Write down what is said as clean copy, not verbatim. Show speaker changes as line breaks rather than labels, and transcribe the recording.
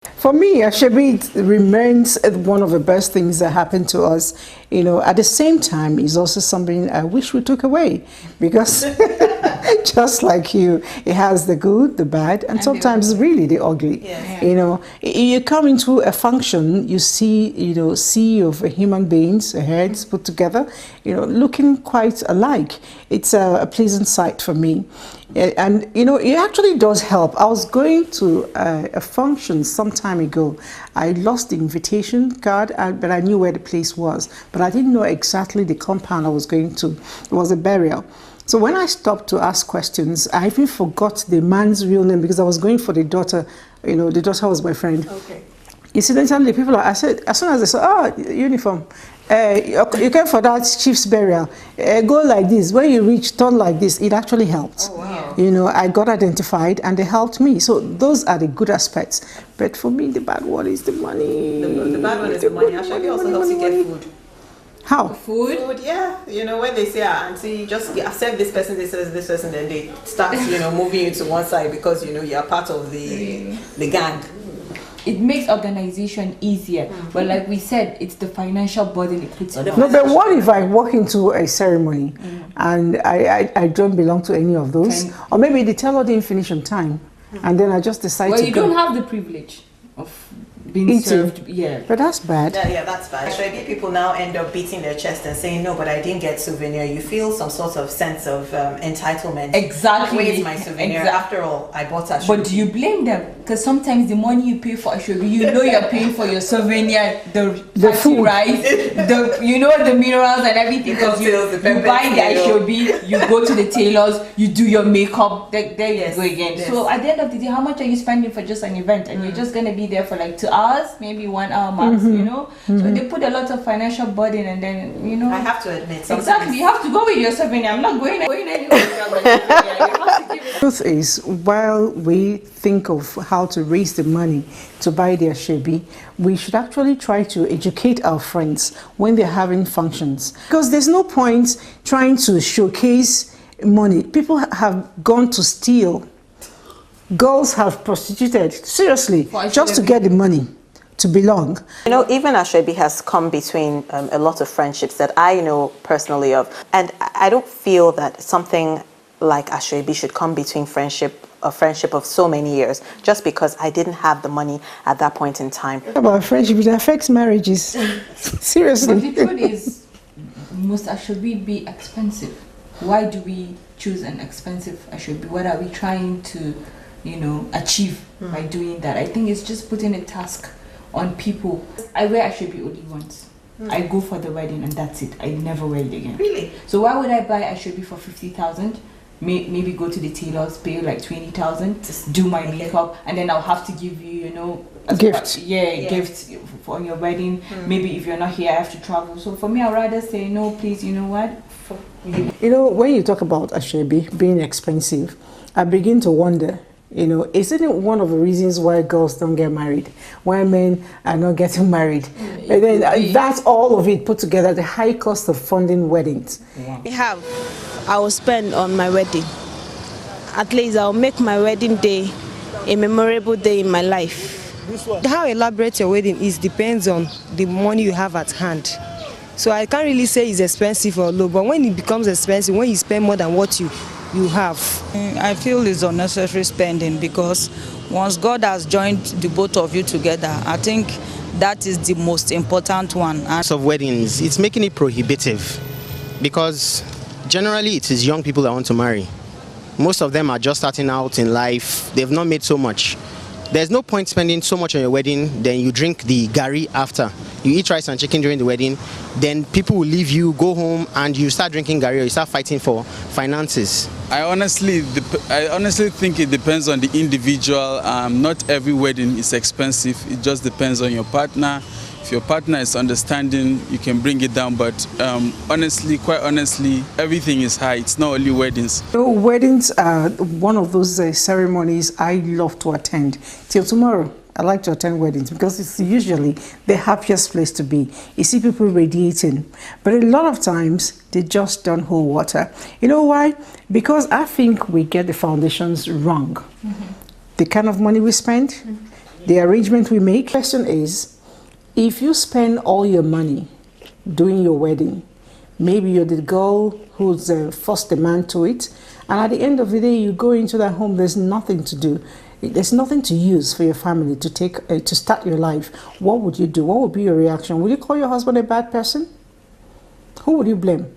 For me, Ashebi remains one of the best things that happened to us. At the same time, it's also something I wish we took away because just like you, it has the good, the bad, and sometimes really the ugly.
Yeah.
You come into a function, you see, sea of human beings, heads put together, looking quite alike. It's a pleasant sight for me. And it actually does help. I was going to a function some time ago. I lost the invitation card, but I knew where the place was. But I didn't know exactly the compound I was going to. It was a burial. So when I stopped to ask questions, I even forgot the man's real name because I was going for the daughter. The daughter was my friend.
Okay.
Incidentally, people I said, as soon as they saw, uniform, you came for that chief's burial, go like this, when you reach, turn like this. It actually helped.
Oh, wow.
I got identified and they helped me. So those are the good aspects. But for me, the bad one is the money.
The bad one is the money. Actually, also helps you get food.
How?
Food, yeah. When they say, auntie, just accept this person, this person, then they start, moving you to one side because, you're part of the gang.
It makes organization easier, but like we said, it's the financial burden it puts on.
No, but what if I walk into a ceremony and I don't belong to any of those? Or maybe the teller didn't finish on time and then I just decide to go.
Well, you don't have the privilege of being served. Yeah.
But that's bad.
Yeah, that's bad. Maybe people now end up beating their chest and saying, no, but I didn't get souvenir. You feel some sort of sense of entitlement.
Exactly.
Where's my souvenir? After all, I bought a shoe.
But do you blame them? Because sometimes the money you pay for a shoe, you're paying for your souvenir, the
food,
rice, the minerals and everything. Because you buy the Ashobi, you go to the tailors, you do your makeup, there you go again. Yes. So at the end of the day, how much are you spending for just an event? And you're just going to be there for like 2 hours, maybe 1 hour max, So they put a lot of financial burden and then,
I have to admit, sometimes.
Exactly, you have to go with your souvenir. I'm not going anywhere.
Truth is, while we think of how to raise the money to buy their shebi, we should actually try to educate our friends when they're having functions. Because there's no point trying to showcase money. People have gone to steal. Girls have prostituted, seriously, just to get the money to belong.
Even Ashebi has come between a lot of friendships that I know personally of. And I don't feel that something like Ashebi should come between a friendship of so many years, just because I didn't have the money at that point in time.
About friendship, it affects marriages. Seriously.
But the truth is, must Ashebi be expensive? Why do we choose an expensive Ashebi? What are we trying to, achieve by doing that? I think it's just putting a task on people. I wear Ashebi only once. I go for the wedding and that's it. I never wear it again.
Really?
So why would I buy Ashebi for 50,000? Maybe go to the tailors, pay like 20,000, do my makeup, and then I'll have to give you,
a gift.
Gift for your wedding. Maybe if you're not here, I have to travel. So for me, I'd rather say no, please. You know what?
When you talk about Ashebi being expensive, I begin to wonder. Isn't it one of the reasons why girls don't get married? Why men are not getting married? And then that's all of it put together, the high cost of funding weddings.
Wow. I will spend on my wedding. At least I'll make my wedding day a memorable day in my life.
How elaborate your wedding is depends on the money you have at hand. So I can't really say it's expensive or low, but when it becomes expensive, when you spend more than what you have.
I feel it's unnecessary spending because once God has joined the both of you together, I think that is the most important one.
Of weddings, it's making it prohibitive because generally it is young people that want to marry. Most of them are just starting out in life. They've not made so much. There's no point spending so much on your wedding, then you drink the gari after. You eat rice and chicken during the wedding, then people will leave you, go home, and you start drinking gari or you start fighting for finances.
I honestly think it depends on the individual. Not every wedding is expensive. It just depends on your partner. If your partner is understanding, you can bring it down. But quite honestly, everything is high. It's not only weddings.
Weddings are one of those ceremonies I love to attend. Till tomorrow, I like to attend weddings because it's usually the happiest place to be. You see people radiating. But a lot of times, they just don't hold water. You know why? Because I think we get the foundations wrong. The kind of money we spend, the arrangement we make. Question is, if you spend all your money doing your wedding, maybe you're the girl who's forced the man to it, and at the end of the day, you go into that home, there's nothing to do. There's nothing to use for your family to take to start your life. What would you do? What would be your reaction? Would you call your husband a bad person? Who would you blame?